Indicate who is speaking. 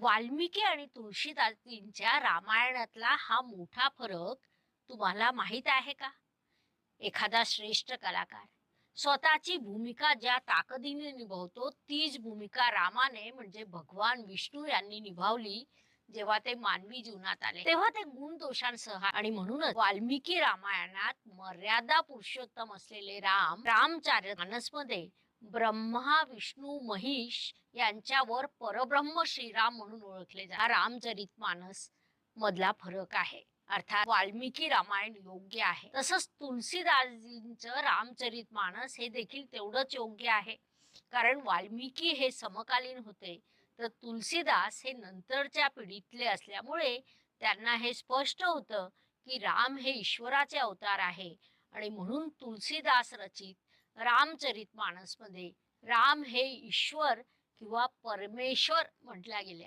Speaker 1: वाल्मिकी आणि तुळशीदासींच्या रामायणातला हा मोठा फरक तुम्हाला माहीत आहे का? एखादा श्रेष्ठ कलाकार स्वतःची भूमिका ज्या ताकदीने निभावतो तीच भूमिका रामाने म्हणजे भगवान विष्णू यांनी निभावली जेव्हा ते मानवी जीवनात आले तेव्हा ते गुण दोषांसह आणि म्हणूनच वाल्मिकी रामायणात मर्यादा पुरुषोत्तम असलेले रामचरितमानसमध्ये ब्रह्मा विष्णू महेश यांच्यावर परब्रह्म श्रीराम म्हणून ओळखले जातात. हा रामचरितमानस मधला फरक आहे. अर्थात वाल्मिकी रामायण योग्य आहे तसंच तुलसीदासजींचं रामचरितमानस हे देखील तेवढंच योग्य आहे. कारण वाल्मिकी हे समकालीन होते तर तुलसीदास हे नंतरच्या पिढीतले असल्यामुळे त्यांना हे स्पष्ट होतं की राम हे ईश्वराचे अवतार आहे आणि म्हणून तुलसीदास रचित रामचरितमानसमध्ये राम हे ईश्वर किंवा परमेश्वर म्हटल्या गेले.